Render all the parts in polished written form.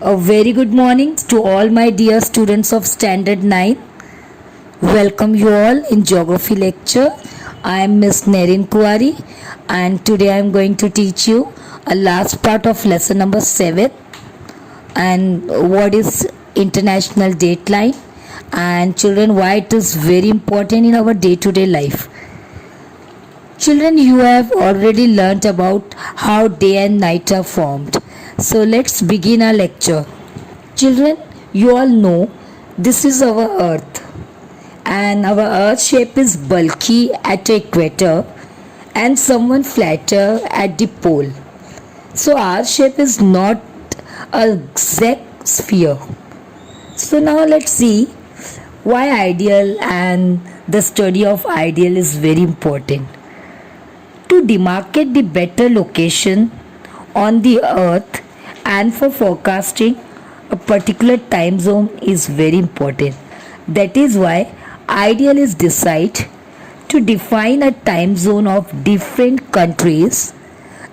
A very good morning to all my dear students of Standard 9. Welcome you all in Geography lecture. I am Miss Nerin Kuwari and today I am going to teach you a last part of lesson number 7 and what is international dateline and children why it is very important in our day-to-day life. Children, you have already learnt about how day and night are formed. So let's begin our lecture. Children, you all know this is our earth and our earth shape is bulky at the equator and somewhat flatter at the pole. So our shape is not a exact sphere. So now let's see why ideal and the study of ideal is very important. To demarcate the better location on the earth and for forecasting a particular time zone is very important. That is why ideal is decided to define a time zone of different countries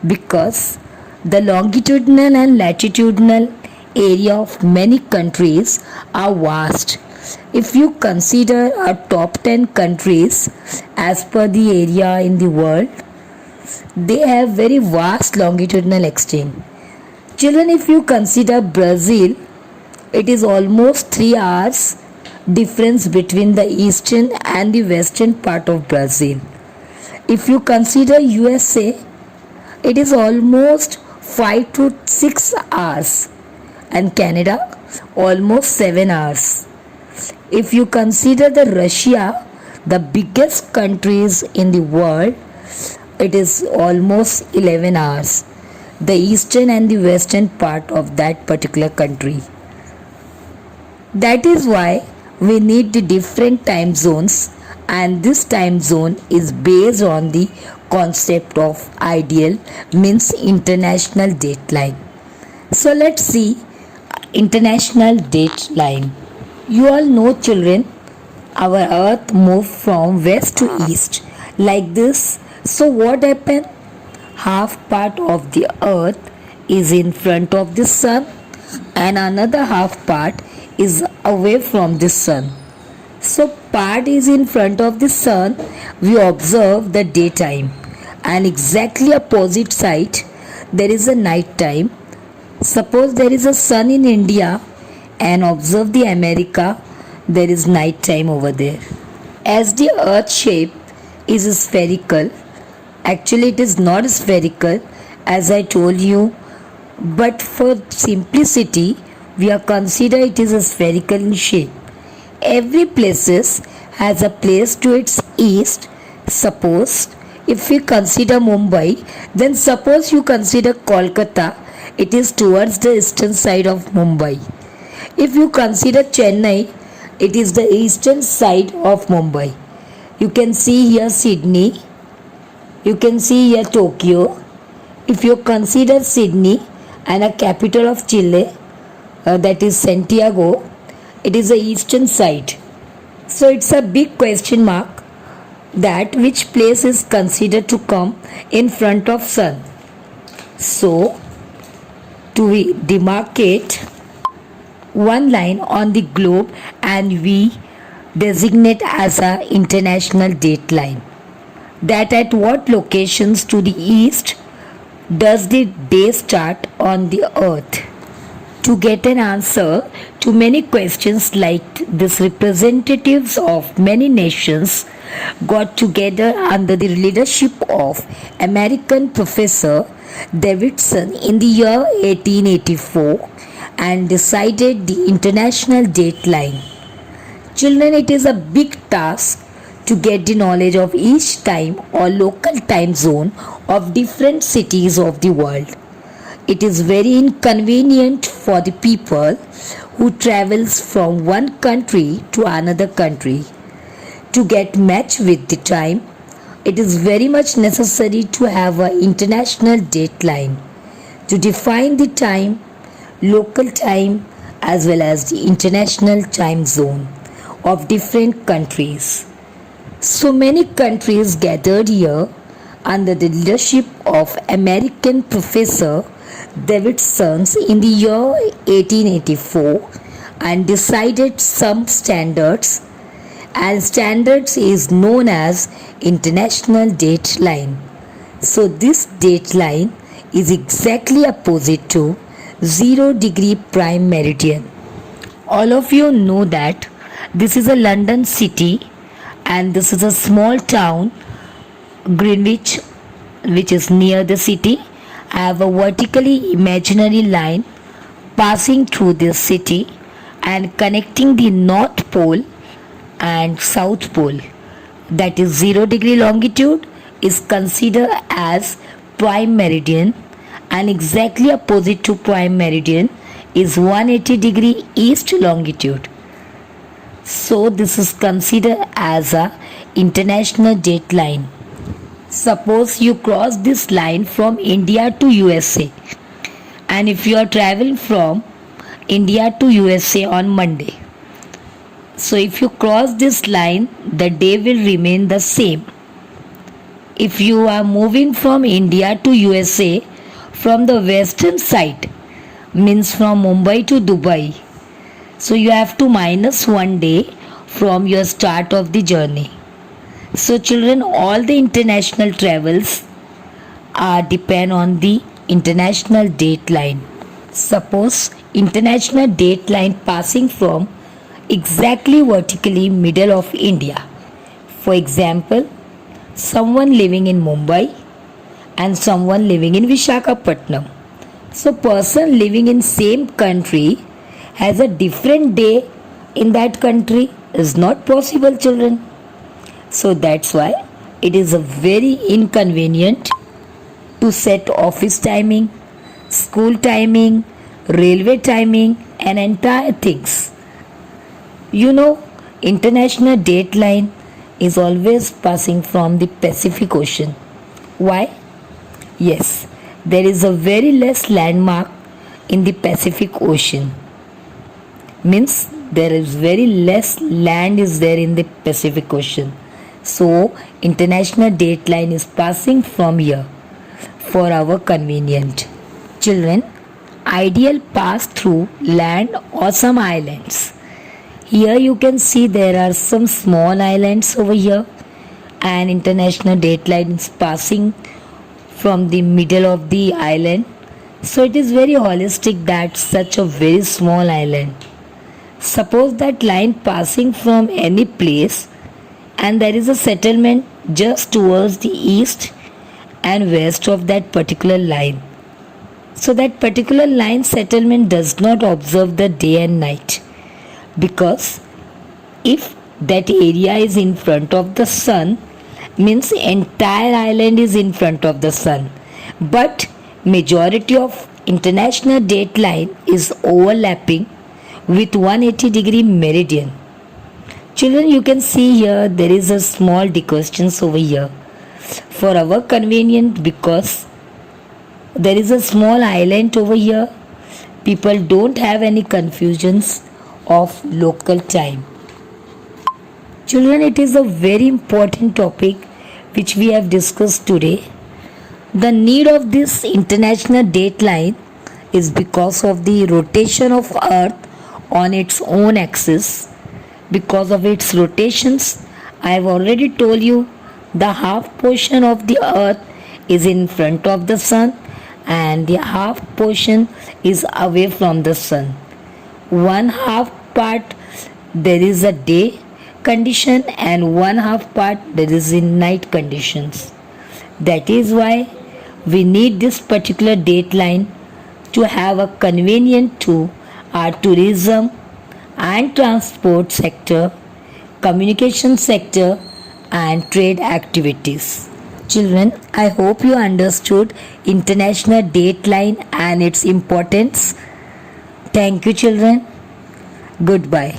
because the longitudinal and latitudinal area of many countries are vast. If you consider our top 10 countries as per the area in the world, they have very vast longitudinal extent. Children, if you consider Brazil, it is almost 3 hours difference between the eastern and the western part of Brazil. If you consider USA, it is almost 5 to 6 hours and Canada almost 7 hours. If you consider the Russia, the biggest countries in the world, it is almost 11 hours, the eastern and the western part of that particular country. That is why we need the different time zones, and this time zone is based on the concept of ideal, means international dateline. So let's see international dateline. You all know, children, our earth moved from west to east like this. So what happened? Half part of the earth is in front of the sun and another half part is away from the sun. So part is in front of the sun, we observe the daytime, and exactly opposite side there is a night time. Suppose there is a sun in India and observe the America, there is night time over there. As the earth shape is spherical, actually it is not spherical as I told you, but for simplicity we are consider it is a spherical in shape. Every places has a place to its east. Suppose if we consider Mumbai, then suppose you consider Kolkata, it is towards the eastern side of Mumbai. If you consider Chennai, it is the eastern side of Mumbai. You can see here Sydney, you can see here Tokyo. If you consider Sydney and a capital of Chile, that is Santiago, it is the eastern side. So it's a big question mark that which place is considered to come in front of sun. So to demarcate one line on the globe and we designate as a international dateline, that at what locations to the east does the day start on the earth. To get an answer to many questions like this, representatives of many nations got together under the leadership of American Professor Davidson in the year 1884 and decided the international dateline. Children, it is a big task to get the knowledge of each time or local time zone of different cities of the world. It is very inconvenient for the people who travels from one country to another country. To get match with the time, it is very much necessary to have an international dateline to define the time, local time as well as the international time zone of different countries. So many countries gathered here under the leadership of American Professor Davidson's in the year 1884 and decided some standards, and standards is known as international date line. So this date line is exactly opposite to 0 degree prime meridian. All of you know that this is a London city and this is a small town Greenwich, which is near the city. I have a vertically imaginary line passing through this city and connecting the North Pole and South Pole, that is 0 degree longitude, is considered as prime meridian, and exactly opposite to prime meridian is 180 degree east longitude. So this is considered as a international date line. Suppose you cross this line from India to USA, and if you are traveling from India to USA on Monday, so if you cross this line, the day will remain the same. If you are moving from India to USA from the western side, means from Mumbai to Dubai, so you have to minus 1 day from your start of the journey. So children, all the international travels depend on the international date line. Suppose international date line passing from exactly vertically middle of India. For example, someone living in Mumbai and someone living in Vishakhapatnam. So person living in same country has a different day in that country is not possible, children. So that's why it is a very inconvenient to set office timing, school timing, railway timing and entire things. You know, international date line is always passing from the Pacific Ocean. Why? Yes, there is a very less landmark in the Pacific Ocean. Means there is very less land is there in the Pacific Ocean. So international date line is passing from here for our convenient. Children, ideal pass through land or some islands. Here you can see there are some small islands over here, and international date line is passing from the middle of the island. So it is very holistic that such a very small island. Suppose that line passing from any place and there is a settlement just towards the east and west of that particular line. So that particular line settlement does not observe the day and night, because if that area is in front of the sun, means entire island is in front of the sun, but majority of international date line is overlapping with 180 degree meridian. Children, you can see here there is a small questions over here for our convenience, because there is a small island over here. People don't have any confusions of local time. Children, it is a very important topic which we have discussed today. The need of this international date line is because of the rotation of Earth on its own axis. Because of its rotations, I have already told you the half portion of the Earth is in front of the sun and the half portion is away from the sun. One half part there is a day condition and one half part there is in night conditions. That is why we need this particular date line to have a convenient to our tourism and transport sector, communication sector and trade activities. Children, I hope you understood international date line and its importance. Thank you, children. Goodbye.